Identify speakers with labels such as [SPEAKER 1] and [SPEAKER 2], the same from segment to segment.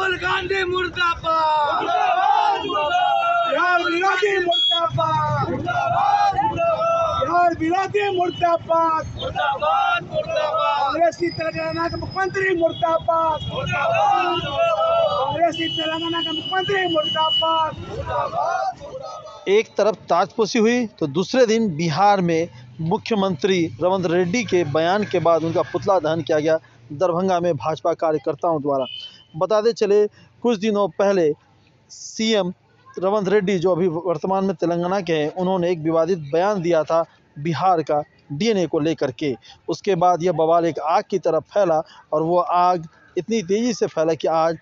[SPEAKER 1] राहुल गांधी मुर्दाबाद, बिहार विरोधी मुर्दाबाद, बिहार विरोधी मुर्दाबाद, कांग्रेसी तेलंगाना के मुख्यमंत्री मुर्दाबाद, कांग्रेसी तेलंगाना के मुख्यमंत्री मुर्दाबाद।
[SPEAKER 2] एक तरफ ताजपोशी हुई तो दूसरे दिन बिहार में मुख्यमंत्री रेवंत रेड्डी के बयान के बाद उनका पुतला दहन किया गया दरभंगा में भाजपा कार्यकर्ताओं द्वारा। बताते चले कुछ दिनों पहले सीएम रेवंत रेड्डी जो अभी वर्तमान में तेलंगाना के हैं, उन्होंने एक विवादित बयान दिया था बिहार का डीएनए को लेकर के। उसके बाद यह बवाल एक आग की तरफ फैला और वो आग इतनी तेज़ी से फैला कि आज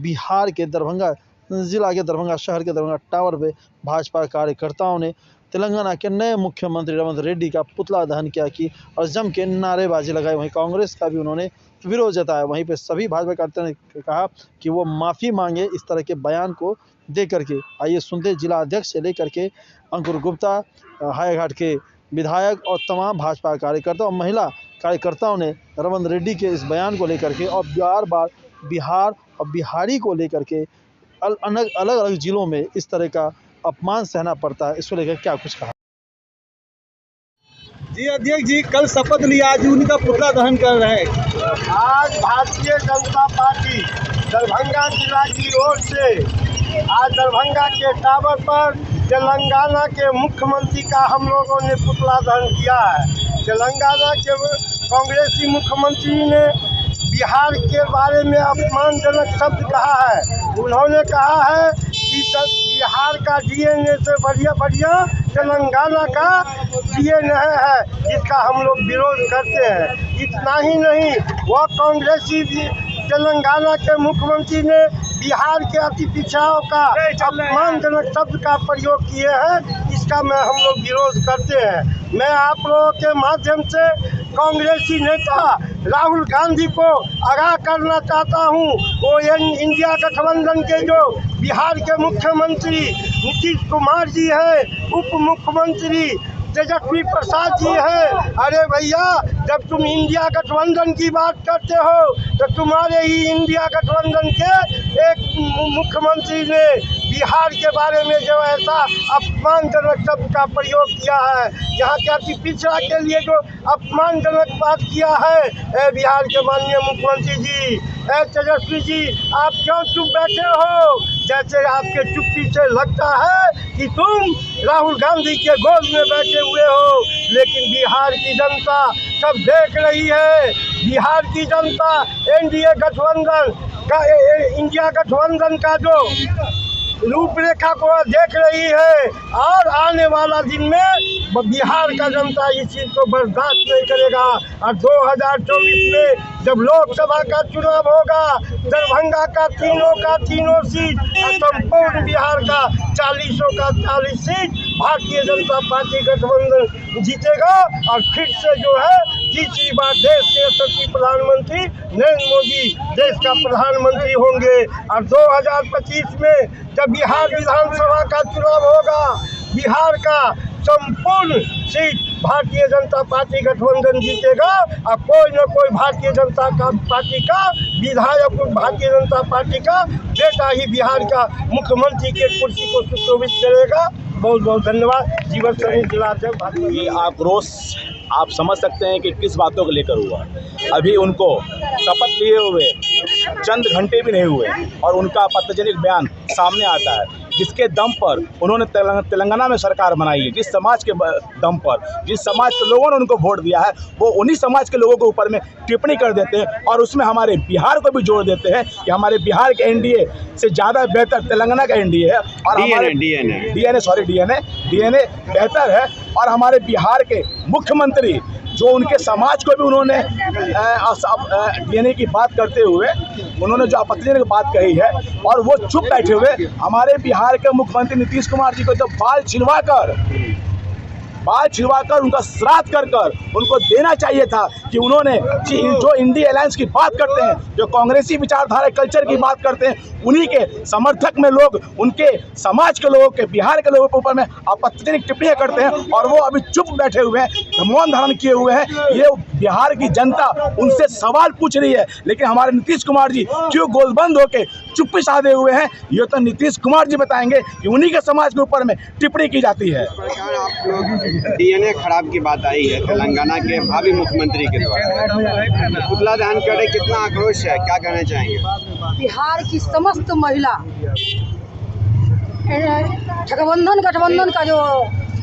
[SPEAKER 2] बिहार के दरभंगा जिला के दरभंगा शहर के दरभंगा टावर पे भाजपा कार्यकर्ताओं ने तेलंगाना के नए मुख्यमंत्री रेवंत रेड्डी का पुतला दहन किया कि और जम के नारेबाजी लगाई। वहीं कांग्रेस का भी उन्होंने विरोध जताया। वहीं पे सभी भाजपा कार्यकर्ताओं ने कहा कि वो माफ़ी मांगे इस तरह के बयान को दे करके। आइए सुनते जिला अध्यक्ष से लेकर के अंकुर गुप्ता, हायाघाट के विधायक और तमाम भाजपा कार्यकर्ता और महिला कार्यकर्ताओं ने रेवंत रेड्डी के इस बयान को लेकर के और बार बार बिहार और बिहारी को लेकर के अलग अलग जिलों में इस तरह का अपमान सहना पड़ता है, इसको लेकर क्या कुछ कहा।
[SPEAKER 3] जी अध्यक्ष जी, कल शपथ लिया, आज उनका पुतला दहन कर रहे हैं।
[SPEAKER 4] आज भारतीय जनता पार्टी दरभंगा जिला की ओर से आज दरभंगा के टावर पर तेलंगाना के मुख्यमंत्री का हम लोगों ने पुतला दहन किया है। तेलंगाना के कांग्रेसी मुख्यमंत्री ने बिहार के बारे में अपमानजनक शब्द कहा है। उन्होंने कहा है कि बिहार का डीएनए से बढ़िया तेलंगाना का डीएनए है, जिसका हम लोग विरोध करते हैं। इतना ही नहीं, वह कांग्रेसी तेलंगाना के मुख्यमंत्री ने बिहार के अति पिछड़ाओं का अपमानजनक शब्द का प्रयोग किए हैं, इसका हम लोग विरोध करते हैं। मैं आप लोगों के माध्यम से कांग्रेसी नेता राहुल गांधी को आगाह करना चाहता हूं। वो इंडिया गठबंधन के जो बिहार के मुख्यमंत्री नीतीश कुमार जी है, उप मुख्यमंत्री तेजस्वी प्रसाद जी है। अरे भैया, जब तुम इंडिया गठबंधन की बात करते हो तो तुम्हारे ही इंडिया गठबंधन के एक मुख्यमंत्री ने बिहार के बारे में जो ऐसा अपमानजनक शब्द का प्रयोग किया है, यहाँ के अति पिछड़ा के लिए जो अपमानजनक बात किया है, बिहार के माननीय मुख्यमंत्री जी, तेजस्वी जी, आप क्यों चुप बैठे हो? जैसे आपके चुप्पी से लगता है कि तुम राहुल गांधी के गोद में बैठे हुए हो, लेकिन बिहार की जनता सब देख रही है। बिहार की जनता एनडीए गठबंधन का, इंडिया गठबंधन का जो रूपरेखा को देख रही है और आने वाला दिन में बिहार का जनता इस चीज़ को बर्दाश्त नहीं करेगा। और 2024 में जब लोकसभा का चुनाव होगा, दरभंगा का तीनों सीट और संपूर्ण बिहार का 40 सीट भारतीय जनता पार्टी गठबंधन जीतेगा और फिर से जो है तीसरी बार देश के यशस्वी प्रधानमंत्री नरेंद्र मोदी देश का प्रधानमंत्री होंगे। और 2025 में जब बिहार विधानसभा का चुनाव होगा, बिहार का संपूर्ण सीट भारतीय जनता पार्टी गठबंधन जीतेगा और कोई न कोई भारतीय जनता पार्टी का विधायक भारतीय जनता पार्टी का बेटा ही बिहार का मुख्यमंत्री के कुर्सी को सुशोभित करेगा। बहुत बहुत धन्यवाद। जीवन सैनिक जिला अध्यक्ष।
[SPEAKER 5] ये आक्रोश आप समझ सकते हैं कि किस बातों को लेकर हुआ। अभी उनको शपथ लिए हुए चंद घंटे भी नहीं हुए और उनका आपत्तिजनक बयान सामने आता है, जिसके दम पर उन्होंने तेलंगाना में सरकार बनाई है। जिस समाज के दम पर, जिस समाज के लोगों ने उनको वोट दिया है, वो उन्हीं समाज के लोगों के ऊपर में टिप्पणी कर देते हैं और उसमें हमारे बिहार को भी जोड़ देते हैं कि हमारे बिहार के एनडीए से ज़्यादा बेहतर तेलंगाना का एनडीए है और हमारे डीएनए बेहतर है। और हमारे बिहार के मुख्यमंत्री जो उनके समाज को भी उन्होंने डीएनए की बात करते हुए उन्होंने जो आपत्तिजनक बात कही है और वो चुप बैठे हुए हमारे बिहार के मुख्यमंत्री नीतीश कुमार जी को तो बाल छिलवा कर बाल छिड़वाकर उनका श्राद्ध कर उनको देना चाहिए था कि उन्होंने जो इंडिया अलायंस की बात करते हैं, जो कांग्रेसी विचारधारा कल्चर की बात करते हैं, उन्हीं के समर्थक में लोग उनके समाज के लोगों के, बिहार के लोगों के ऊपर में आपत्तिजनक टिप्पणियां करते हैं और वो अभी चुप बैठे हुए हैं, मौन धारण किए हुए हैं। ये बिहार की जनता उनसे सवाल पूछ रही है, लेकिन हमारे नीतीश कुमार जी क्यों गोलबंद होकर चुप्पी साधे हुए हैं, ये तो नीतीश कुमार जी बताएंगे कि उन्हीं के समाज के ऊपर में टिप्पणी की जाती है।
[SPEAKER 6] सरकार आप लोग डीएनए खराब की बात आई है तेलंगाना के भावी मुख्यमंत्री के द्वारा, पुतला दहन कर रहे, कितना आक्रोश है, क्या कहना चाहेंगे?
[SPEAKER 7] बिहार की समस्त महिला गठबंधन का जो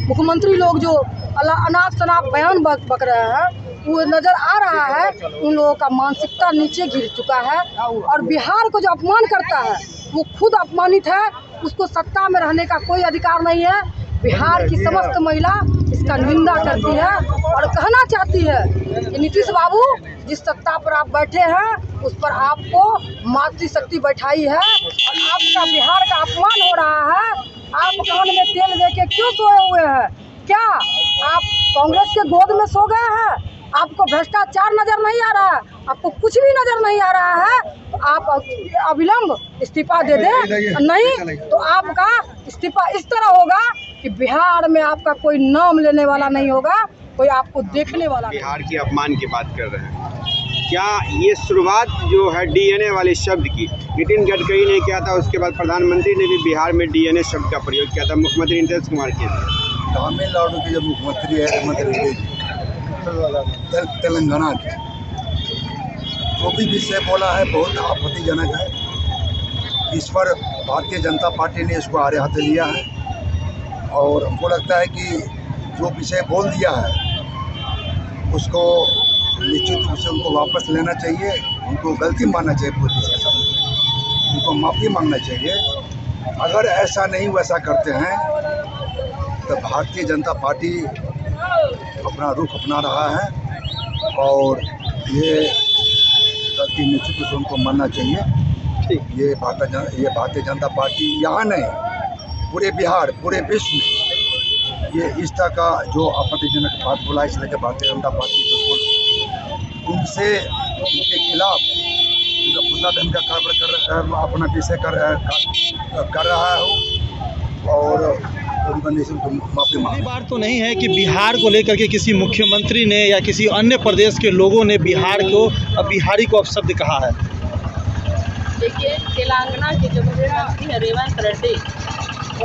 [SPEAKER 7] मुख्यमंत्री लोग जो अनाप शनाप बयान बक रहे हैं, वो नज़र आ रहा है उन लोगों का मानसिकता नीचे गिर चुका है और बिहार को जो अपमान करता है वो खुद अपमानित है, उसको सत्ता में रहने का कोई अधिकार नहीं है। बिहार की समस्त महिला इसका निंदा करती है और कहना चाहती है कि नीतीश बाबू जिस सत्ता पर आप बैठे हैं उस पर आपको मातृशक्ति बैठाई है और आपका बिहार का अपमान हो रहा है। आप कान में तेल देके क्यों सोए हुए हैं? क्या आप कांग्रेस के गोद में सो गए हैं? आपको भ्रष्टाचार नजर नहीं आ रहा है? आपको कुछ भी नजर नहीं आ रहा है? तो आप अविलंब इस्तीफा दे दें, नहीं तो आपका इस्तीफा इस तरह होगा कि बिहार में आपका कोई नाम लेने वाला नहीं होगा, कोई आपको देखने वाला नहीं।
[SPEAKER 6] बिहार की अपमान की बात कर रहे हैं, क्या ये शुरुआत जो है डीएनए वाले शब्द की नितिन गडकरी ने किया था, उसके बाद प्रधानमंत्री ने भी बिहार में डीएनए शब्द का प्रयोग किया था, मुख्यमंत्री नीतीश कुमार किए थे।
[SPEAKER 8] तमिलनाडु के जो मुख्यमंत्री है हेमंत रेड्डी जी, तेलंगाना के, जो भी विषय बोला है बहुत आपत्तिजनक है। इस पर भारतीय जनता पार्टी ने इसको आड़े हाथे लिया है और हमको लगता है कि जो विषय बोल दिया है उसको निश्चित रूप से उनको वापस लेना चाहिए, उनको गलती मानना चाहिए, पुलिस के सामने उनको माफ़ी मांगना चाहिए। अगर ऐसा नहीं वैसा करते हैं तो भारतीय जनता पार्टी अपना रुख अपना रहा है और ये गलती निश्चित रूप से उनको मानना चाहिए। ये भारतीय जनता पार्टी यहाँ नहीं, पूरे बिहार, पूरे विश्व में ये इस तरह का जो आपत्तिजनक बात बोला, इसलिए भारतीय जनता पार्टी बिल्कुल उनसे, उनके खिलाफ उनका पुतला दहन का कार्य अपना विषय कर रहा है और उनका माफी मांगी।
[SPEAKER 2] बार तो नहीं है कि बिहार को लेकर के किसी मुख्यमंत्री ने या किसी अन्य प्रदेश के लोगों ने बिहारी को अपशब्द कहा है।
[SPEAKER 9] देखिए, तेलंगाना के जो मुख्यमंत्री हैं रेवंत रेड्डी,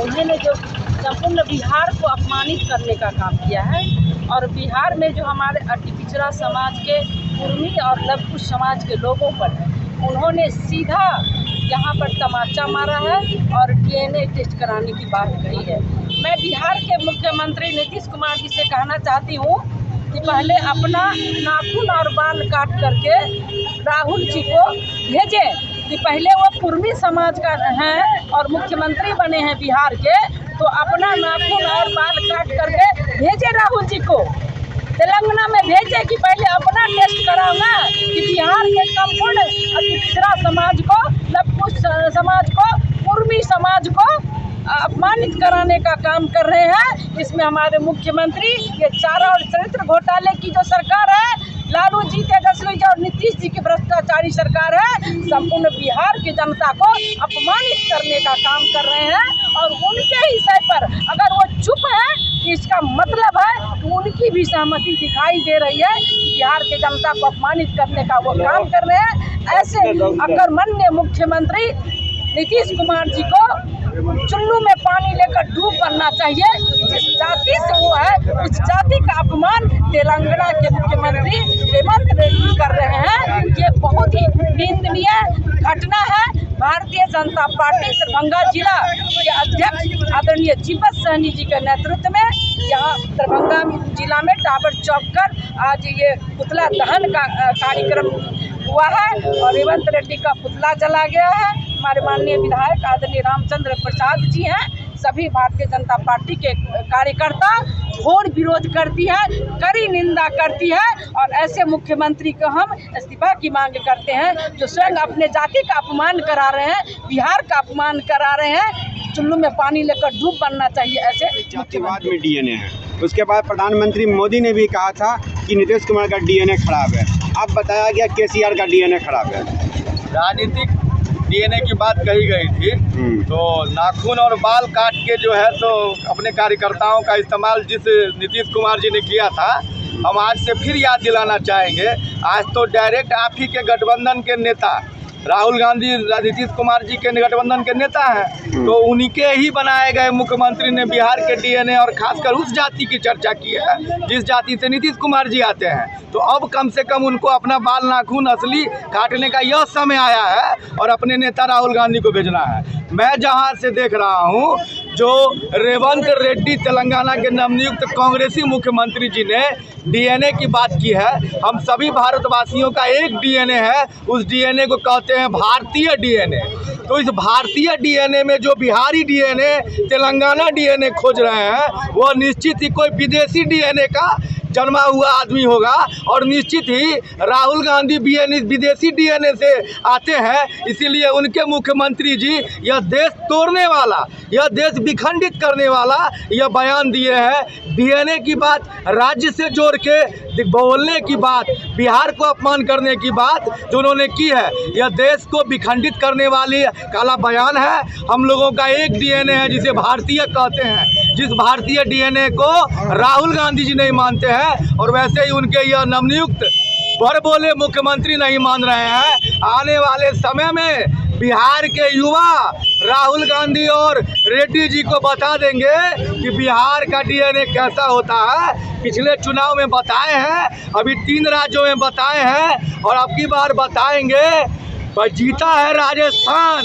[SPEAKER 9] उन्होंने जो संपूर्ण बिहार को अपमानित करने का काम किया है और बिहार में जो हमारे अति पिछड़ा समाज के, कुर्मी और लघु समाज के लोगों पर उन्होंने सीधा यहाँ पर तमाचा मारा है और डीएनए टेस्ट कराने की बात कही है। मैं बिहार के मुख्यमंत्री नीतीश कुमार जी से कहना चाहती हूँ कि पहले अपना नाखून और बाल काट करके राहुल जी को भेजें कि पहले वो कुर्मी समाज का हैं और मुख्यमंत्री बने हैं बिहार के, तो अपना नाखून और बाल काट करके भेजे राहुल जी को तेलंगाना में, भेजे कि पहले अपना टेस्ट कराओ ना कि बिहार के संपूर्ण अति पिछड़ा समाज को, लघु समाज को, कुर्मी समाज को अपमानित कराने का काम कर रहे हैं। इसमें हमारे मुख्यमंत्री ये चारा और चरित्र घोटाले की जो सरकार है, लालू जी, तेजस्वी जी और नीतीश जी की भ्रष्टाचारी सरकार है, संपूर्ण बिहार की जनता को अपमानित करने का काम कर रहे हैं और उनके हिस्से पर अगर वो चुप है, इसका मतलब है कि उनकी भी सहमति दिखाई दे रही है कि बिहार की जनता को अपमानित करने का वो काम कर रहे हैं। ऐसे अकर्मण्य मुख्यमंत्री नीतीश कुमार जी को चुल्लू में पानी लेकर डूब बनना चाहिए। जिस जाति से वो है, उस जाति का अपमान तेलंगाना के मुख्यमंत्री रेवंत रेड्डी कर रहे हैं। ये बहुत ही निंदनीय घटना है। भारतीय जनता पार्टी दरभंगा जिला के अध्यक्ष आदरणीय जीवत सहनी जी के नेतृत्व में यहाँ दरभंगा जिला में टावर चौक कर आज ये पुतला दहन का कार्यक्रम हुआ है और रेवंत रेड्डी का पुतला जला गया है। हमारे माननीय विधायक आदरणीय रामचंद्र प्रसाद जी हैं, सभी भारतीय जनता पार्टी के कार्यकर्ता घोर विरोध करती है, कड़ी निंदा करती है और ऐसे मुख्यमंत्री को हम इस्तीफा की मांग करते हैं जो स्वयं अपने जाति का अपमान करा रहे हैं, बिहार का अपमान करा रहे हैं। चुल्लू में पानी लेकर डूब बनना चाहिए ऐसे।
[SPEAKER 6] जातिवाद में डीएनए है। उसके बाद प्रधानमंत्री मोदी ने भी कहा था कि नीतीश कुमार का डीएनए खराब है। अब बताया गया केसीआर का डीएनए खराब है।
[SPEAKER 3] राजनीतिक डीएनए की बात कही गई थी, तो नाखून और बाल काट के जो है तो अपने कार्यकर्ताओं का इस्तेमाल जिस नीतीश कुमार जी ने किया था, हम आज से फिर याद दिलाना चाहेंगे। आज तो डायरेक्ट आप ही के गठबंधन के नेता राहुल गांधी नीतीश कुमार जी के गठबंधन के नेता हैं, तो उन्हीं के ही बनाए गए मुख्यमंत्री ने बिहार के डीएनए और खासकर उस जाति की चर्चा की है जिस जाति से नीतीश कुमार जी आते हैं। तो अब कम से कम उनको अपना बाल नाखून असली काटने का यह समय आया है और अपने नेता राहुल गांधी को भेजना है। मैं जहां से देख रहा हूं, जो रेवंत रेड्डी तेलंगाना के नवनियुक्त कांग्रेसी मुख्यमंत्री जी ने डीएनए की बात की है, हम सभी भारतवासियों का एक डीएनए है, उस डीएनए को कहते हैं भारतीय डीएनए। तो इस भारतीय डीएनए में जो बिहारी डीएनए, तेलंगाना डीएनए खोज रहे हैं, वह निश्चित ही कोई विदेशी डीएनए का जन्मा हुआ आदमी होगा और निश्चित ही राहुल गांधी विदेशी डीएनए से आते हैं। इसीलिए उनके मुख्यमंत्री जी यह देश तोड़ने वाला, यह देश विखंडित करने वाला यह बयान दिए हैं। डीएनए की बात राज्य से जोड़ के बोलने की बात, बिहार को अपमान करने की बात जो उन्होंने की है, यह देश को विखंडित करने वाली काला बयान है। हम लोगों का एक डीएनए है जिसे भारतीय कहते हैं, जिस भारतीय डीएनए को राहुल गांधी जी नहीं मानते हैं और वैसे ही उनके यह नवनियुक्त बड़ बोले मुख्यमंत्री नहीं मान रहे हैं। आने वाले समय में बिहार के युवा राहुल गांधी और रेड्डी जी को बता देंगे कि बिहार का डीएनए कैसा होता है। पिछले चुनाव में बताए हैं, अभी 3 राज्यों में बताए हैं और अब की बार बताएंगे। पर जीता है राजस्थान,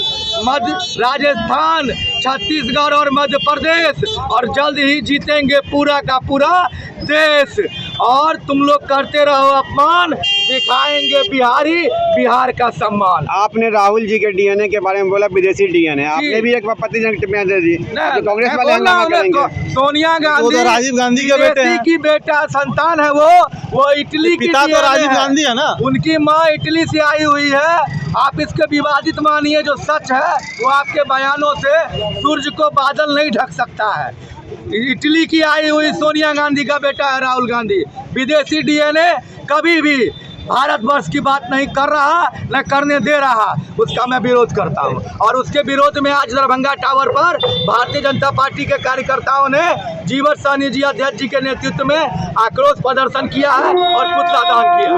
[SPEAKER 3] छत्तीसगढ़ और मध्य प्रदेश और जल्द ही जीतेंगे पूरा का पूरा देश। और तुम लोग करते रहो अपमान, दिखाएंगे बिहार का सम्मान।
[SPEAKER 6] आपने राहुल जी के डीएनए के बारे में बोला विदेशी डीएनए, आपने भी एक आपत्तिजनक टिप्पणी दे दी। तो कांग्रेस वाले हंगामा करेंगे।
[SPEAKER 3] सोनिया गांधी
[SPEAKER 2] राजीव गांधी के बेटे हैं,
[SPEAKER 3] की बेटा संतान है, वो इटली की
[SPEAKER 2] पिता तो राजीव गांधी है ना, उनकी
[SPEAKER 3] माँ इटली से आई हुई है। आप इसके विवादित मानिए, जो सच है वो आपके बयानों से सूरज को बादल नहीं ढक सकता है। इटली की आई हुई सोनिया गांधी का बेटा है राहुल गांधी। विदेशी डीएनए कभी भी भारतवर्ष की बात नहीं कर रहा, न करने दे रहा, उसका मैं विरोध करता हूं। और उसके विरोध में आज दरभंगा टावर पर भारतीय जनता पार्टी के कार्यकर्ताओं ने जीवन साहनी जी अध्यक्ष जी के नेतृत्व में आक्रोश प्रदर्शन किया है और पुतला दहन किया।